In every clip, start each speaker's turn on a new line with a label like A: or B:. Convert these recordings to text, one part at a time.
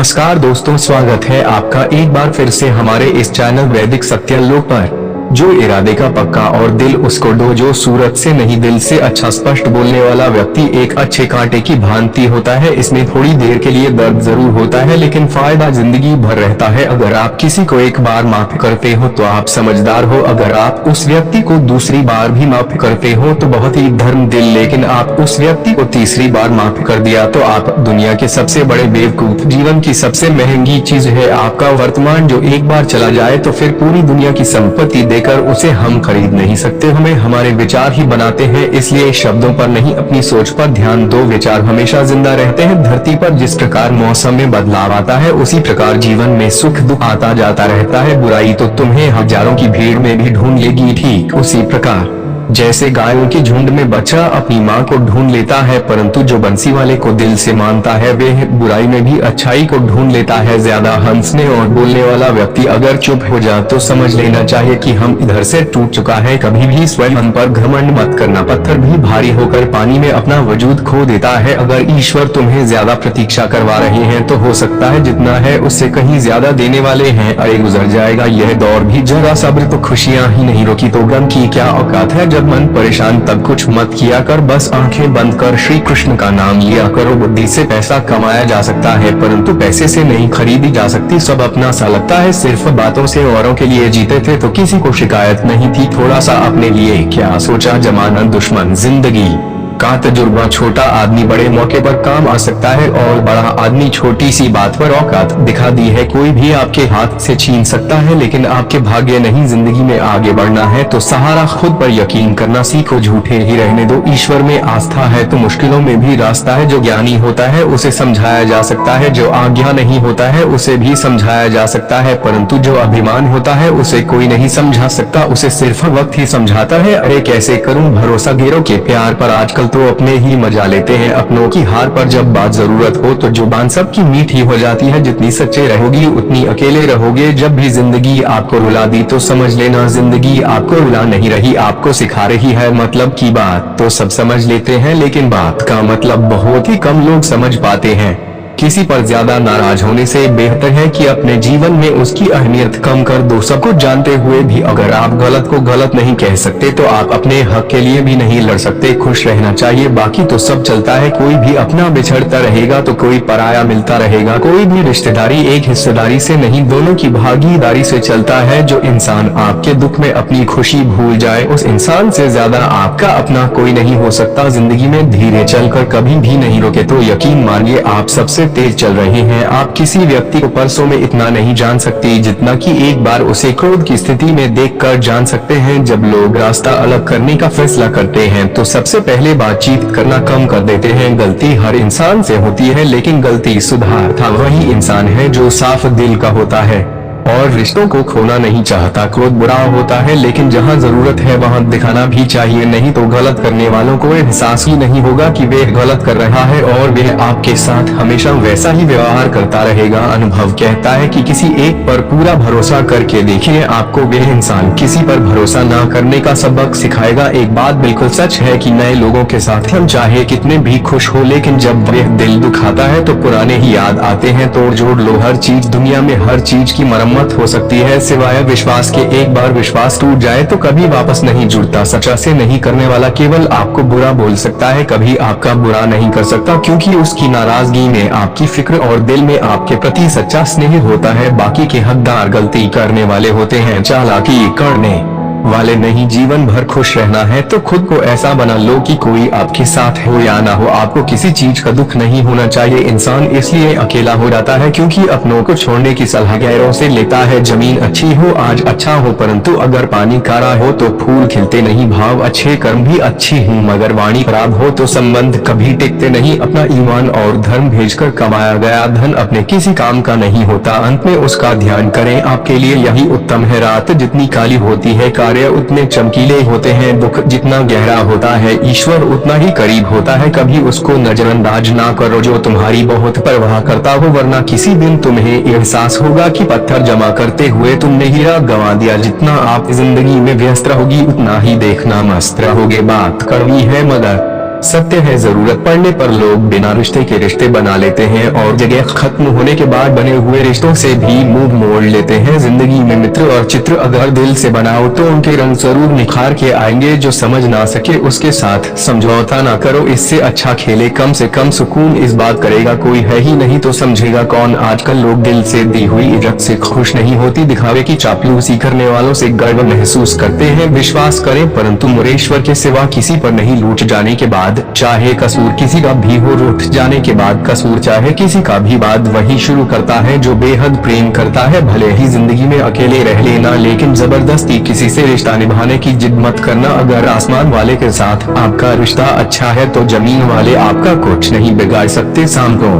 A: नमस्कार दोस्तों, स्वागत है आपका एक बार फिर से हमारे इस चैनल वैदिक सत्यालोक पर। जो इरादे का पक्का और दिल उसको डो, जो सूरत से नहीं दिल से अच्छा स्पष्ट बोलने वाला व्यक्ति एक अच्छे कांटे की भांति होता है। इसमें थोड़ी देर के लिए दर्द जरूर होता है लेकिन फायदा जिंदगी भर रहता है। अगर आप किसी को एक बार माफ करते हो तो आप समझदार हो। अगर आप उस व्यक्ति को दूसरी बार भी माफ करते हो तो बहुत ही धर्म दिल, लेकिन आप उस व्यक्ति को तीसरी बार माफ कर दिया तो आप दुनिया के सबसे बड़े बेवकूफ। जीवन की सबसे महंगी चीज है आपका वर्तमान, जो एक बार चला जाए तो फिर पूरी दुनिया की संपत्ति देकर उसे हम खरीद नहीं सकते। हमें हमारे विचार ही बनाते हैं, इसलिए शब्दों पर नहीं अपनी सोच पर ध्यान दो। विचार हमेशा जिंदा रहते हैं। धरती पर जिस प्रकार मौसम में बदलाव आता है उसी प्रकार जीवन में सुख दुख आता जाता रहता है। बुराई तो तुम्हें हजारों की भीड़ में भी ढूंढ लेगी, ठीक उसी प्रकार जैसे गायों के झुंड में बच्चा अपनी माँ को ढूंढ लेता है, परंतु जो बंसी वाले को दिल से मानता है वह बुराई में भी अच्छाई को ढूंढ लेता है। ज्यादा हंसने और बोलने वाला व्यक्ति अगर चुप हो जाए तो समझ लेना चाहिए कि हम इधर से टूट चुका है। कभी भी स्वयं पर घमंड मत करना। पत्थर भी भारी होकर पानी में अपना वजूद खो देता है। अगर ईश्वर तुम्हें ज्यादा प्रतीक्षा करवा रहे हैं तो हो सकता है जितना है उससे कहीं ज्यादा देने वाले हैं। अरे गुजर जाएगा यह दौर भी, जरा सब्र तो खुशियाँ ही नहीं रोकी तो गम की क्या औकात है। जब मन परेशान तब कुछ मत किया कर, बस आंखें बंद कर श्री कृष्ण का नाम लिया करो। बुद्धि से पैसा कमाया जा सकता है परंतु पैसे से नहीं खरीदी जा सकती। सब अपना सा लगता है, सिर्फ बातों से औरों के लिए जीते थे तो किसी को शिकायत नहीं थी। थोड़ा सा अपने लिए क्या सोचा, जमाना दुश्मन जिंदगी का तजुर्बा। छोटा आदमी बड़े मौके पर काम आ सकता है और बड़ा आदमी छोटी सी बात पर औकात दिखा दी है। कोई भी आपके हाथ से छीन सकता है लेकिन आपके भाग्य नहीं। जिंदगी में आगे बढ़ना है तो सहारा खुद पर यकीन करना सीखो, झूठे ही रहने दो। ईश्वर में आस्था है तो मुश्किलों में भी रास्ता है। जो ज्ञानी होता है उसे समझाया जा सकता है, जो आज्ञा नहीं होता है उसे भी समझाया जा सकता है, परंतु जो अभिमान होता है उसे कोई नहीं समझा सकता, उसे सिर्फ वक्त ही समझाता है। अरे कैसे करूं भरोसा गिरों के प्यार पर, आजकल तो अपने ही मजा लेते हैं अपनों की हार पर। जब बात जरूरत हो तो जुबान सबकी मीठी हो जाती है। जितनी सच्चे रहोगी उतनी अकेले रहोगे। जब भी जिंदगी आपको रुला दी तो समझ लेना जिंदगी आपको रुला नहीं रही, आपको सिखा रही है। मतलब की बात तो सब समझ लेते हैं लेकिन बात का मतलब बहुत ही कम लोग समझ पाते हैं। किसी पर ज्यादा नाराज होने से बेहतर है कि अपने जीवन में उसकी अहमियत कम कर दो। सब कुछ जानते हुए भी अगर आप गलत को गलत नहीं कह सकते तो आप अपने हक के लिए भी नहीं लड़ सकते। खुश रहना चाहिए, बाकी तो सब चलता है। कोई भी अपना बिछड़ता रहेगा तो कोई पराया मिलता रहेगा। कोई भी रिश्तेदारी एक हिस्सेदारी से नहीं, दोनों की भागीदारी से चलता है। जो इंसान आपके दुख में अपनी खुशी भूल जाए उस इंसान से ज्यादा आपका अपना कोई नहीं हो सकता। जिंदगी में धीरे चलकर कभी भी नहीं रोके तो यकीन मानिए आप सबसे तेज चल रहे हैं। आप किसी व्यक्ति को परसों में इतना नहीं जान सकते जितना कि एक बार उसे क्रोध की स्थिति में देखकर जान सकते हैं। जब लोग रास्ता अलग करने का फैसला करते हैं तो सबसे पहले बातचीत करना कम कर देते हैं। गलती हर इंसान से होती है लेकिन गलती सुधारता वही इंसान है जो साफ दिल का होता है और रिश्तों को खोना नहीं चाहता। क्रोध बुरा होता है लेकिन जहाँ जरूरत है वहाँ दिखाना भी चाहिए, नहीं तो गलत करने वालों को एहसास ही नहीं होगा कि वे गलत कर रहा है और वह आपके साथ हमेशा वैसा ही व्यवहार करता रहेगा। अनुभव कहता है कि किसी एक पर पूरा भरोसा करके देखिए, आपको वह इंसान किसी पर भरोसा न करने का सबक सिखाएगा। एक बात बिल्कुल सच है कि नए लोगों के साथ हम चाहे कितने भी खुश हो लेकिन जब वह दिल दुखाता है तो पुराने ही याद आते हैं। तोड़ जोड़ लो हर चीज, दुनिया में हर चीज की मरम्मत हो सकती है सिवाय विश्वास के। एक बार विश्वास टूट जाए तो कभी वापस नहीं जुड़ता। सच्चा से नहीं करने वाला केवल आपको बुरा बोल सकता है, कभी आपका बुरा नहीं कर सकता, क्योंकि उसकी नाराजगी में आपकी फिक्र और दिल में आपके प्रति सच्चा स्नेह होता है। बाकी के हकदार गलती करने वाले होते हैं, चालाकी करने वाले नहीं। जीवन भर खुश रहना है तो खुद को ऐसा बना लो कि कोई आपके साथ हो या ना हो आपको किसी चीज का दुख नहीं होना चाहिए। इंसान इसलिए अकेला हो जाता है क्योंकि अपनों को छोड़ने की सलाह गैरों से लेता है। जमीन अच्छी हो आज अच्छा हो, परंतु अगर पानी कारा हो तो फूल खिलते नहीं। भाव अच्छे कर्म भी अच्छी हूँ मगर वाणी खराब हो तो संबंध कभी टिकते नहीं। अपना ईमान और धर्म भेजकर कमाया गया धन अपने किसी काम का नहीं होता। अंत में उसका ध्यान करें, आपके लिए यही उत्तम है। रात जितनी काली होती है कार्य उतने चमकीले होते हैं। दुख जितना गहरा होता है ईश्वर उतना ही करीब होता है। कभी उसको नजरअंदाज ना करो जो तुम्हारी बहुत परवाह करता हो, वरना किसी दिन तुम्हें एहसास होगा कि पत्थर जमा करते हुए तुमने हीरा गंवा दिया। जितना आप जिंदगी में व्यस्त रहोगी उतना ही देखना मस्त रहोगे। बात कड़वी है मगर सत्य है, जरूरत पड़ने पर लोग बिना रिश्ते के रिश्ते बना लेते हैं और जगह खत्म होने के बाद बने हुए रिश्तों से भी मुंह मोड़ लेते हैं। जिंदगी में मित्र और चित्र अगर दिल से बनाओ तो उनके रंग जरूर निखार के आएंगे। जो समझ ना सके उसके साथ समझौता ना करो, इससे अच्छा खेले कम से कम सुकून इस बात करेगा कोई है ही नहीं तो समझेगा कौन। आजकल लोग दिल से दी हुई इज्जत से खुश नहीं होती, दिखावे की चापलूसी करने वालों से गर्व महसूस करते हैं। विश्वास करें परंतु मुरेश्वर के सिवा किसी पर नहीं। लूट जाने के बाद चाहे कसूर किसी का भी हो, रूठ जाने के बाद कसूर चाहे किसी का भी, बात वही शुरू करता है जो बेहद प्रेम करता है। भले ही जिंदगी में अकेले रह लेना, लेकिन जबरदस्ती किसी से रिश्ता निभाने की जिद मत करना। अगर आसमान वाले के साथ आपका रिश्ता अच्छा है तो जमीन वाले आपका कुछ नहीं बिगाड़ सकते। सांपों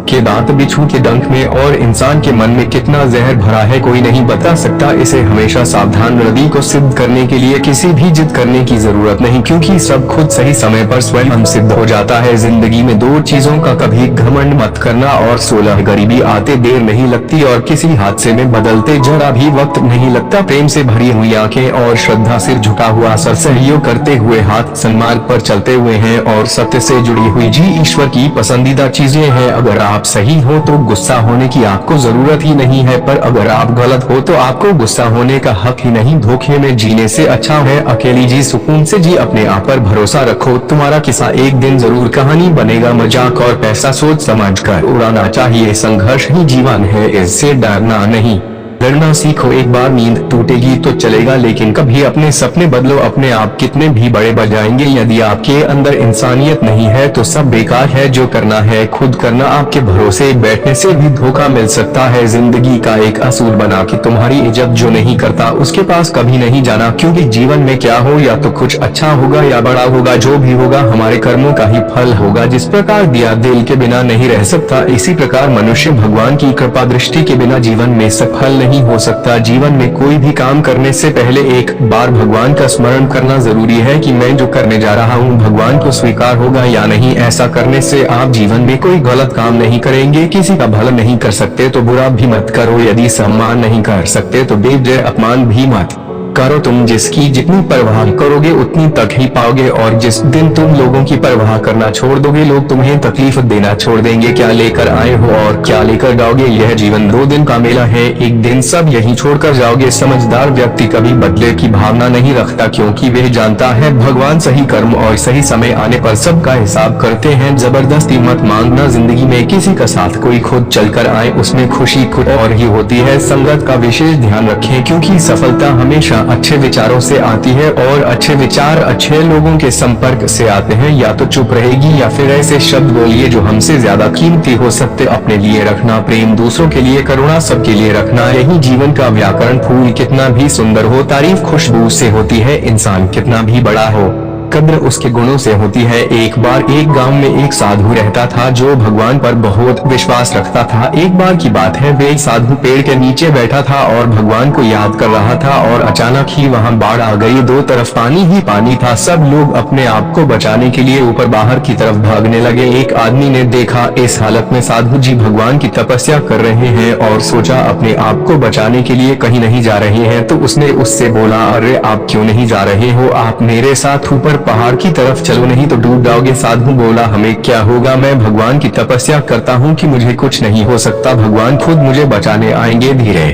A: के दांत बिच्छू के डंक में और इंसान के मन में कितना जहर भरा है कोई नहीं बता सकता। इसे हमेशा सावधान रवि को सिद्ध करने के लिए किसी भी जिद करने की जरूरत नहीं, क्योंकि सब खुद सही समय पर स्वयं सिद्ध हो जाता है। जिंदगी में दो चीजों का कभी घमंड मत करना और 16 गरीबी आते देर नहीं लगती और किसी हादसे में बदलते जरा भी वक्त नहीं लगता। प्रेम से भरी हुई आंखें और श्रद्धा सिर झुका हुआ सर, सहयोग करते हुए हाथ, सन्मार्ग पर चलते हुए हैं और सत्य से जुड़ी हुई जी ईश्वर की पसंदीदा चीजें हैं। अगर आप सही हो तो गुस्सा होने की आपको जरूरत ही नहीं है, पर अगर आप गलत हो तो आपको गुस्सा होने का हक ही नहीं। धोखे में जीने से अच्छा है अकेली जी, सुकून से जी, अपने आप पर भरोसा रखो। तुम्हारा किस्सा एक दिन जरूर कहानी बनेगा। मजाक और पैसा सोच समझ कर उड़ाना चाहिए, संघर्ष ही जीवन है, इससे डरना नहीं। लड़ना सीखो, एक बार नींद टूटेगी तो चलेगा, लेकिन कभी अपने सपने बदलो। अपने आप कितने भी बड़े बन जाएंगे, यदि आपके अंदर इंसानियत नहीं है तो सब बेकार है। जो करना है खुद करना, आपके भरोसे बैठने से भी धोखा मिल सकता है। जिंदगी का एक असूल बना कि तुम्हारी इज्जत जो नहीं करता उसके पास कभी नहीं जाना, क्योंकि जीवन में क्या हो, या तो कुछ अच्छा होगा या बड़ा होगा। जो भी होगा हमारे कर्मों का ही फल होगा। जिस प्रकार दिया दिल के बिना नहीं रह सकता, इसी प्रकार मनुष्य भगवान की कृपा दृष्टि के बिना जीवन में सफल नहीं हो सकता। जीवन में कोई भी काम करने से पहले एक बार भगवान का स्मरण करना जरूरी है कि मैं जो करने जा रहा हूँ भगवान को स्वीकार होगा या नहीं। ऐसा करने से आप जीवन में कोई गलत काम नहीं करेंगे। किसी का भला नहीं कर सकते तो बुरा भी मत करो, यदि सम्मान नहीं कर सकते तो बेवजह अपमान भी मत करो। तुम जिसकी जितनी परवाह करोगे उतनी तक ही पाओगे, और जिस दिन तुम लोगों की परवाह करना छोड़ दोगे लोग तुम्हें तकलीफ देना छोड़ देंगे। क्या लेकर आए हो और क्या लेकर जाओगे, यह जीवन 2 दिन का मेला है, एक दिन सब यहीं छोड़कर जाओगे। समझदार व्यक्ति कभी बदले की भावना नहीं रखता, क्योंकि वह जानता है भगवान सही कर्म और सही समय आने पर सबका हिसाब करते हैं। जबरदस्ती मत मांगना, जिंदगी में किसी का साथ कोई खुद चलकर आए उसमें खुशी खुद और ही होती है। संगत का विशेष ध्यान रखें, क्योंकि सफलता हमेशा अच्छे विचारों से आती है और अच्छे विचार अच्छे लोगों के संपर्क से आते हैं। या तो चुप रहेगी या फिर ऐसे शब्द बोलिए जो हमसे ज्यादा कीमती हो सकते। अपने लिए रखना प्रेम, दूसरों के लिए करुणा, सबके लिए रखना, यही जीवन का व्याकरण। फूल कितना भी सुंदर हो तारीफ खुशबू से होती है, इंसान कितना भी बड़ा हो कद्र उसके गुणों से होती है। एक बार एक गांव में एक साधु रहता था जो भगवान पर बहुत विश्वास रखता था। एक बार की बात है, वे साधु पेड़ के नीचे बैठा था और भगवान को याद कर रहा था और अचानक ही वहां बाढ़ आ गई। 2 तरफ पानी ही पानी था। सब लोग अपने आप को बचाने के लिए ऊपर बाहर की तरफ भागने लगे। एक आदमी ने देखा इस हालत में साधु जी भगवान की तपस्या कर रहे हैं और सोचा अपने आप को बचाने के लिए कहीं नहीं जा रहे हैं, तो उसने उससे बोला, अरे आप क्यों नहीं जा रहे हो, आप मेरे साथ ऊपर पहाड़ की तरफ चलो, नहीं तो डूब जाओगे। साधु बोला, हमें क्या होगा, मैं भगवान की तपस्या करता हूँ कि मुझे कुछ नहीं हो सकता, भगवान खुद मुझे बचाने आएंगे। धीरे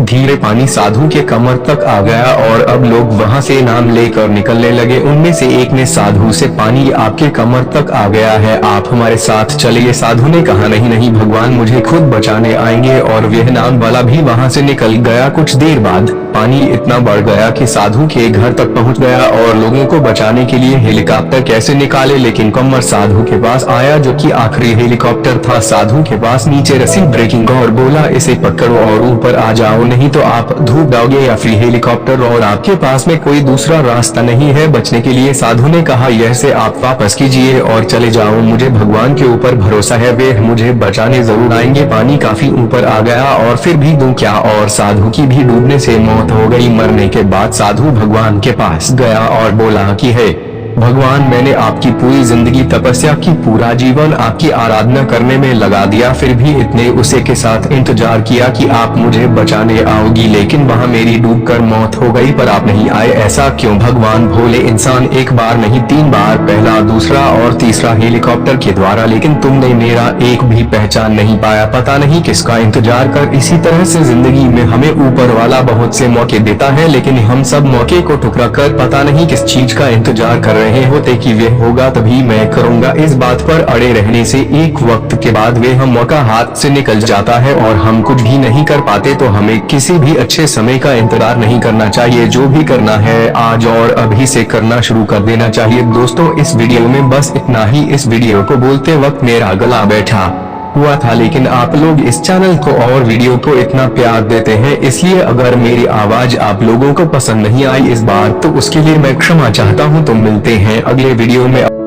A: धीरे पानी साधु के कमर तक आ गया और अब लोग वहां से नाम लेकर निकलने लगे। उनमें से एक ने साधु से, पानी आपके कमर तक आ गया है, आप हमारे साथ चलिए। साधु ने कहा, नहीं नहीं, भगवान मुझे खुद बचाने आएंगे, और वह नाम वाला भी वहां से निकल गया। कुछ देर बाद पानी इतना बढ़ गया कि साधु के घर तक पहुंच गया और लोगों को बचाने के लिए हेलीकॉप्टर कैसे निकाले, लेकिन कमर साधु के पास आया जो कि आखिरी हेलीकॉप्टर था। साधु के पास नीचे रस्सी ब्रेकिंग और बोला, इसे पकड़ो और ऊपर आ जाओ, नहीं तो आप डूब जाओगे या फिर हेलीकॉप्टर और आपके पास में कोई दूसरा रास्ता नहीं है बचने के लिए। साधु ने कहा, यह से आप वापस कीजिए और चले जाओ, मुझे भगवान के ऊपर भरोसा है, वे मुझे बचाने जरूर आएंगे। पानी काफी ऊपर आ गया और फिर भी दूं क्या, और साधु की भी डूबने से मौत हो गई। मरने के बाद साधु भगवान के पास गया और बोला कि हे भगवान मैंने आपकी पूरी जिंदगी तपस्या की, पूरा जीवन आपकी आराधना करने में लगा दिया, फिर भी इतने उसे के साथ इंतजार किया कि आप मुझे बचाने आओगी, लेकिन वहाँ मेरी डूबकर मौत हो गई पर आप नहीं आए, ऐसा क्यों? भगवान भोले इंसान एक बार नहीं 3 बार, पहला दूसरा और तीसरा हेलीकॉप्टर के द्वारा, लेकिन तुमने मेरा एक भी पहचान नहीं पाया, पता नहीं किसका इंतजार कर। इसी तरह से जिंदगी में हमें ऊपर वाला बहुत से मौके देता है, लेकिन हम सब मौके को ठुकरा कर पता नहीं किस चीज का इंतजार कर रहे होते कि वे होगा तभी मैं करूँगा। इस बात पर अड़े रहने से एक वक्त के बाद वे हम मौका हाथ से निकल जाता है और हम कुछ भी नहीं कर पाते। तो हमें किसी भी अच्छे समय का इंतजार नहीं करना चाहिए, जो भी करना है आज और अभी से करना शुरू कर देना चाहिए। दोस्तों इस वीडियो में बस इतना ही। इस वीडियो को बोलते वक्त मेरा गला बैठा हुआ था, लेकिन आप लोग इस चैनल को और वीडियो को इतना प्यार देते हैं, इसलिए अगर मेरी आवाज आप लोगों को पसंद नहीं आई इस बार तो उसके लिए मैं क्षमा चाहता हूं। तो मिलते हैं अगले वीडियो में।